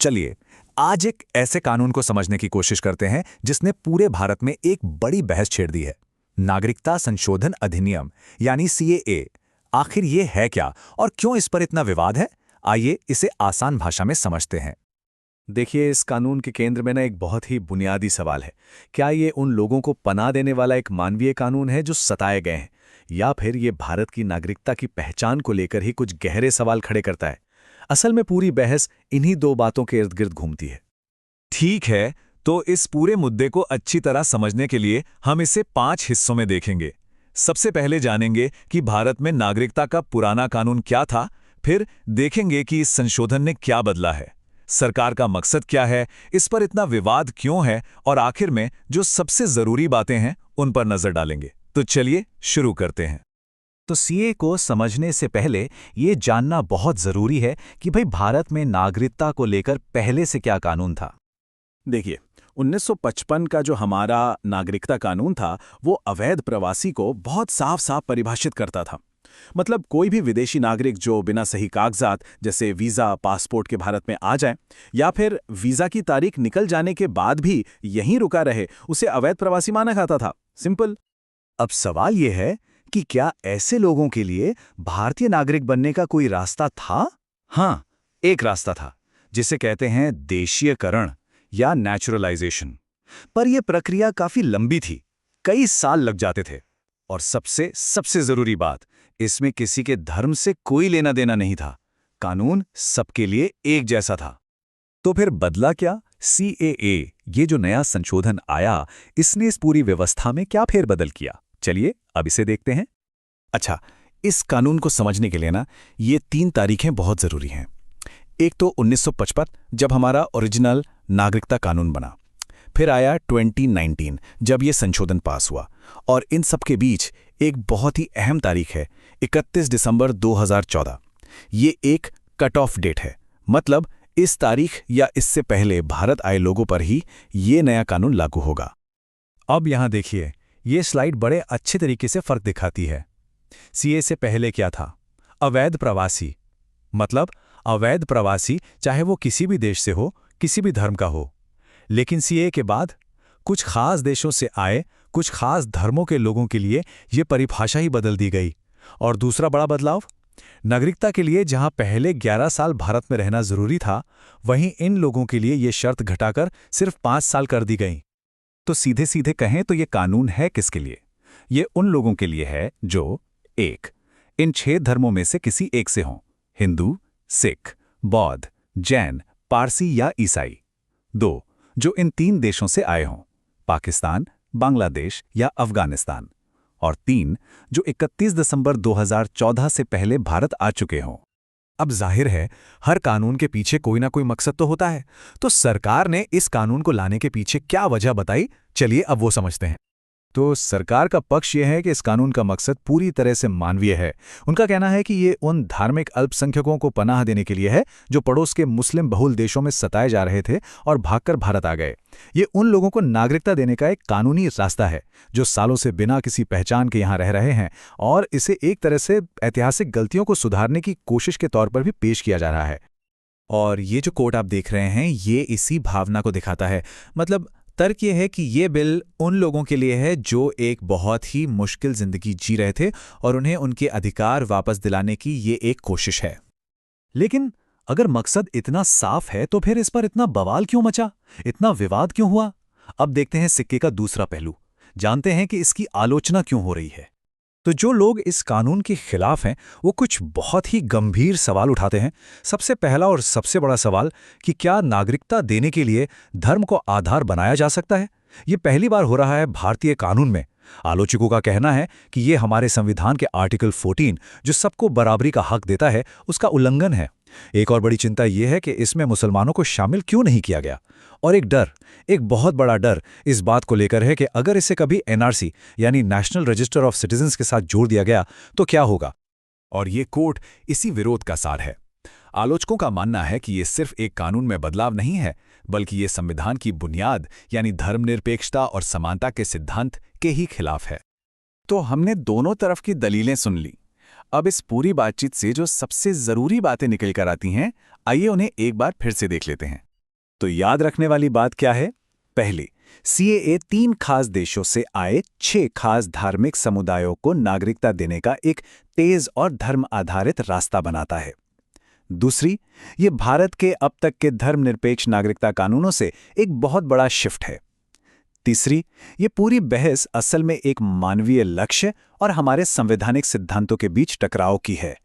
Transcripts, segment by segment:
चलिए आज एक ऐसे कानून को समझने की कोशिश करते हैं जिसने पूरे भारत में एक बड़ी बहस छेड़ दी है। नागरिकता संशोधन अधिनियम यानी सीएए। आखिर ये है क्या और क्यों इस पर इतना विवाद है? आइए इसे आसान भाषा में समझते हैं। देखिए, इस कानून के केंद्र में एक बहुत ही बुनियादी सवाल है। क्या ये उन लोगों को पनाह देने वाला एक मानवीय कानून है जो सताए गए हैं, या फिर ये भारत की नागरिकता की पहचान को लेकर ही कुछ गहरे सवाल खड़े करता है? असल में पूरी बहस इन्हीं दो बातों के इर्द गिर्द घूमती है। ठीक है, तो इस पूरे मुद्दे को अच्छी तरह समझने के लिए हम इसे 5 हिस्सों में देखेंगे। सबसे पहले जानेंगे कि भारत में नागरिकता का पुराना कानून क्या था, फिर देखेंगे कि इस संशोधन ने क्या बदला है, सरकार का मकसद क्या है, इस पर इतना विवाद क्यों है, और आखिर में जो सबसे जरूरी बातें हैं उन पर नजर डालेंगे। तो चलिए शुरू करते हैं। तो सीए को समझने से पहले ये जानना बहुत जरूरी है कि भाई भारत में नागरिकता को लेकर पहले से क्या कानून था। देखिए, 1955 का जो हमारा नागरिकता कानून था वो अवैध प्रवासी को बहुत साफ साफ परिभाषित करता था। मतलब कोई भी विदेशी नागरिक जो बिना सही कागजात जैसे वीजा पासपोर्ट के भारत में आ जाए या फिर वीजा की तारीख निकल जाने के बाद भी यहीं रुका रहे, उसे अवैध प्रवासी माना जाता था। सिंपल। अब सवाल यह है कि क्या ऐसे लोगों के लिए भारतीय नागरिक बनने का कोई रास्ता था? हाँ, एक रास्ता था जिसे कहते हैं देशीयकरण या नेचुरलाइजेशन। पर यह प्रक्रिया काफी लंबी थी, कई साल लग जाते थे। और सबसे जरूरी बात, इसमें किसी के धर्म से कोई लेना देना नहीं था। कानून सबके लिए एक जैसा था। तो फिर बदला क्या? सीएए, ये जो नया संशोधन आया, इसने इस पूरी व्यवस्था में क्या फेरबदल किया? चलिए अब इसे देखते हैं। अच्छा, इस कानून को समझने के लिए ना ये 3 तारीखें बहुत जरूरी हैं। एक तो 1955 जब हमारा ओरिजिनल नागरिकता कानून बना, फिर आया 2019 जब ये संशोधन पास हुआ, और इन सब के बीच एक बहुत ही अहम तारीख है 31 दिसंबर 2014। ये एक कट ऑफ डेट है, मतलब इस तारीख या इससे पहले भारत आए लोगों पर ही ये नया कानून लागू होगा। अब यहां देखिए, ये स्लाइड बड़े अच्छे तरीके से फर्क दिखाती है। सीए से पहले क्या था? अवैध प्रवासी। मतलब अवैध प्रवासी चाहे वो किसी भी देश से हो, किसी भी धर्म का हो। लेकिन सीए के बाद कुछ खास देशों से आए, कुछ खास धर्मों के लोगों के लिए ये परिभाषा ही बदल दी गई। और दूसरा बड़ा बदलाव, नागरिकता के लिए जहां पहले 11 साल भारत में रहना जरूरी था, वहीं इन लोगों के लिए ये शर्त घटाकर सिर्फ 5 साल कर दी गई। तो सीधे सीधे कहें तो ये कानून है किसके लिए? ये उन लोगों के लिए है जो 1. इन 6 धर्मों में से किसी एक से हों, हिंदू, सिख, बौद्ध, जैन, पारसी या ईसाई। 2. जो इन 3 देशों से आए हों, पाकिस्तान, बांग्लादेश या अफगानिस्तान। और 3. जो 31 दिसंबर 2014 से पहले भारत आ चुके हों। अब जाहिर है हर कानून के पीछे कोई ना कोई मकसद तो होता है। तो सरकार ने इस कानून को लाने के पीछे क्या वजह बताई, चलिए अब वो समझते हैं। तो सरकार का पक्ष यह है कि इस कानून का मकसद पूरी तरह से मानवीय है। उनका कहना है कि ये उन धार्मिक अल्पसंख्यकों को पनाह देने के लिए है जो पड़ोस के मुस्लिम बहुल देशों में सताए जा रहे थे और भागकर भारत आ गए। ये उन लोगों को नागरिकता देने का एक कानूनी रास्ता है जो सालों से बिना किसी पहचान के यहाँ रह रहे हैं, और इसे एक तरह से ऐतिहासिक गलतियों को सुधारने की कोशिश के तौर पर भी पेश किया जा रहा है। और ये जो कोट आप देख रहे हैं, ये इसी भावना को दिखाता है। मतलब तर्क ये है कि ये बिल उन लोगों के लिए है जो एक बहुत ही मुश्किल जिंदगी जी रहे थे और उन्हें उनके अधिकार वापस दिलाने की ये एक कोशिश है। लेकिन अगर मकसद इतना साफ है तो फिर इस पर इतना बवाल क्यों मचा, इतना विवाद क्यों हुआ? अब देखते हैं सिक्के का दूसरा पहलू, जानते हैं कि इसकी आलोचना क्यों हो रही है। तो जो लोग इस कानून के खिलाफ हैं वो कुछ बहुत ही गंभीर सवाल उठाते हैं। सबसे पहला और सबसे बड़ा सवाल कि क्या नागरिकता देने के लिए धर्म को आधार बनाया जा सकता है? ये पहली बार हो रहा है भारतीय कानून में। आलोचकों का कहना है कि ये हमारे संविधान के आर्टिकल 14 जो सबको बराबरी का हक देता है, उसका उल्लंघन है। एक और बड़ी चिंता यह है कि इसमें मुसलमानों को शामिल क्यों नहीं किया गया। और एक बहुत बड़ा डर इस बात को लेकर है कि अगर इसे कभी एनआरसी यानी नेशनल रजिस्टर ऑफ सिटीजन्स के साथ जोड़ दिया गया तो क्या होगा। और ये कोर्ट इसी विरोध का सार है। आलोचकों का मानना है कि ये सिर्फ एक कानून में बदलाव नहीं है, बल्कि ये संविधान की बुनियाद यानी धर्मनिरपेक्षता और समानता के सिद्धांत के ही खिलाफ है। तो हमने दोनों तरफ की दलीलें सुन ली। अब इस पूरी बातचीत से जो सबसे जरूरी बातें निकल कर आती हैं, आइए उन्हें एक बार फिर से देख लेते हैं। तो याद रखने वाली बात क्या है? पहली, सीएए 3 खास देशों से आए 6 खास धार्मिक समुदायों को नागरिकता देने का एक तेज और धर्म आधारित रास्ता बनाता है। दूसरी, ये भारत के अब तक के धर्मनिरपेक्ष नागरिकता कानूनों से एक बहुत बड़ा शिफ्ट है। तीसरी, ये पूरी बहस असल में एक मानवीय लक्ष्य और हमारे संवैधानिक सिद्धांतों के बीच टकराव की है।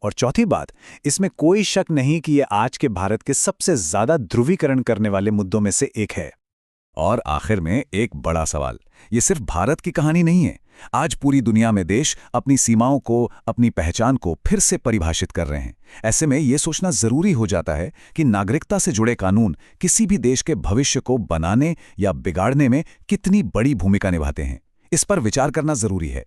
और चौथी बात, इसमें कोई शक नहीं कि ये आज के भारत के सबसे ज्यादा ध्रुवीकरण करने वाले मुद्दों में से एक है। और आखिर में एक बड़ा सवाल, ये सिर्फ भारत की कहानी नहीं है। आज पूरी दुनिया में देश अपनी सीमाओं को, अपनी पहचान को फिर से परिभाषित कर रहे हैं। ऐसे में ये सोचना जरूरी हो जाता है कि नागरिकता से जुड़े कानून किसी भी देश के भविष्य को बनाने या बिगाड़ने में कितनी बड़ी भूमिका निभाते हैं। इस पर विचार करना जरूरी है।